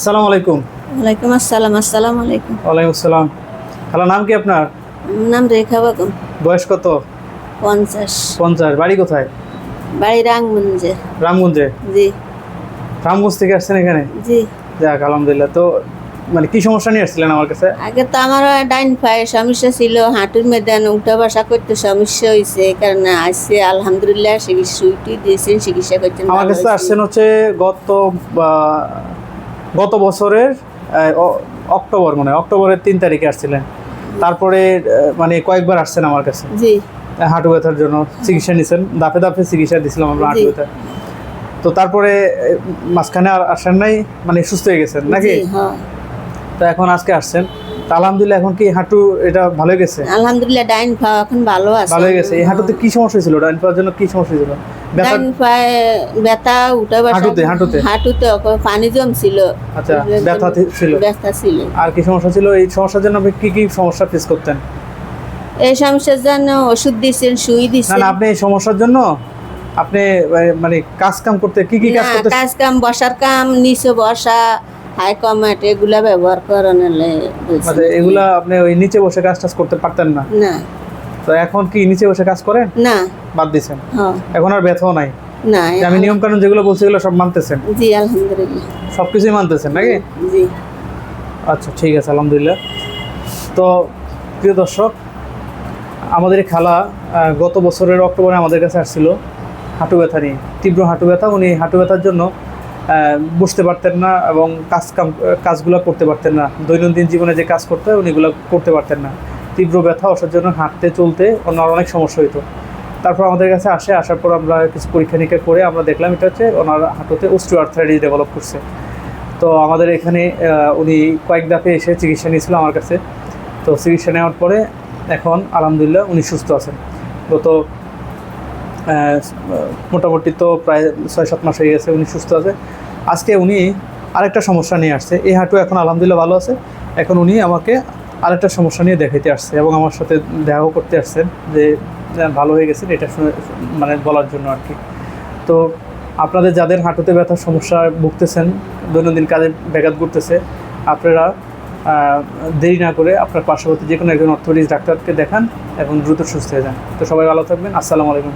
আসসালামু আলাইকুম। ওয়ালাইকুম আসসালাম। আসসালামু আলাইকুম। ওয়ালাইকুম আসসালাম। খালা, নাম কি আপনার? নাম রেখা বেগম। বয়স কত? 50। 50। বাড়ি কোথায়? বাড়ি রাঙ্গঞ্জে। রামগঞ্জে। জি রামগঞ্জ থেকে আসছেন এখানে? জি। যাক, আলহামদুলিল্লাহ। তো মানে কি সমস্যা নিয়ে আসছিলেন আমার কাছে? আগে তো আমার ডাইন পায়ের সমস্যা ছিল, হাঁটুর মধ্যে উঠা বসা করতে সমস্যা হয়েছে, এই কারণে আসছে। আলহামদুলিল্লাহ সুইটি দিয়েছেন, চিকিৎসা করছেন। আমার কাছে আসছেন হচ্ছে গত বছরের অক্টোবরের 3 তারিখে আসছিলেন। তারপরে মানে কয়েকবার আসছেন আমার কাছে। জি। হাঁটু ব্যথার জন্য চিকিৎসা নিয়েছেন, দাপে দাপে চিকিৎসা দিয়েছিলাম আমরা হাঁটু ব্যথা। তো তারপরে মাঝখানে আর আসেন নাই, মানে সুস্থ হয়ে গেছেন নাকি? হ্যাঁ। তো এখন আজকে আসছেন, তো আলহামদুলিল্লাহ এখন কি হাঁটু এটা ভালো হয়ে গেছে? আলহামদুলিল্লাহ ডাইন পা এখন ভালো আছে। ভালো হয়ে গেছে। এই হাঁটুতে কি সমস্যা ছিল? ডাইন পায়ের জন্য কি সমস্যা ছিল? ডাইন পায়ে ব্যথা, উঠা বসা। হাঁটুতে পানি জমছিল। আচ্ছা, ব্যথা ছিল। আর কি সমস্যা ছিল? এই সমস্যার জন্য আপনি কি সমস্যা ফেস করতেন? এই সমস্যার জন্য ওষুধ দিয়েছেন, সুই দিয়েছেন। না, আপনি এই সমস্যার জন্য আপনি মানে কাজ কাম করতে কি কাজ করতে? কাজ কাম, বসার কাম, নিচে বসা, হাই কমেট এগুলা ব্যবহার করেন। মানে এগুলা আপনি ওই নিচে বসে কাজ করতে পারতেন না? না। তো এখন কি নিচে বসে কাজ করেন? না, বাদ দিয়েছেন। হ্যাঁ। এখন আর ব্যথাও নাই? না। আমি নিয়ম কানুন যেগুলো বলছি এগুলো সব মানতেছেন? জি আলহামদুলিল্লাহ। সবকিছুই মানতেছেন নাকি? জি। আচ্ছা, ঠিক আছে, আলহামদুলিল্লাহ। তো প্রিয় দর্শক, আমাদের খালা গত বছরের অক্টোবরে আমাদের কাছে আসছিল হাঁটু ব্যথা নিয়ে, তীব্র হাঁটু ব্যথা। উনি হাঁটু ব্যথার জন্য বসতে পারতেন না এবং কাজগুলো করতে পারতেন না। দৈনন্দিন জীবনে যে কাজ করতে হয় উনিগুলো করতে পারতেন না। তীব্র ব্যথা, ওষুধের জন্য হাঁটতে চলতে ওনার অনেক সমস্যা হতো। তারপর আমাদের কাছে আসার পর আমরা কিছু পরীক্ষা নিরীক্ষা করে আমরা দেখলাম এটা হচ্ছে ওনার হাঁটুতে অস্টিওআর্থ্রাইটিস ডেভেলপ করছে। তো আমাদের এখানে উনি কয়েক ধাপে এসে চিকিৎসা নিয়েছিল আমার কাছে। তো চিকিৎসা নেওয়ার পরে এখন আলহামদুলিল্লাহ উনি সুস্থ আছেন। গত মোটামুটি তো প্রায় 6-7 মাস হয়ে গেছে উনি সুস্থ আছে। আজকে উনি আরেকটা সমস্যা নিয়ে আসছে। এই হাঁটু এখন আলহামদুলিল্লাহ ভালো আছে। এখন উনি আমাকে আরেকটা সমস্যা নিয়ে দেখাইতে আসছে এবং আমার সাথে দেখাও করতে আসছেন যে ভালো হয়ে গেছেন, এটা শুনে মানে বলার জন্য আর কি। তো আপনাদের যাদের হাঁটুতে ব্যথার সমস্যা ভুগতেছেন, দৈনন্দিন কাজে ব্যাঘাত ঘটতেছে, আপনারা দেরি না করে আপনার পার্শ্ববর্তী যে কোনো একজন অর্থোপেডিক্স ডাক্তারকে দেখান এবং দ্রুত সুস্থ হয়ে যান। তো সবাই ভালো থাকবেন। আসসালামু আলাইকুম।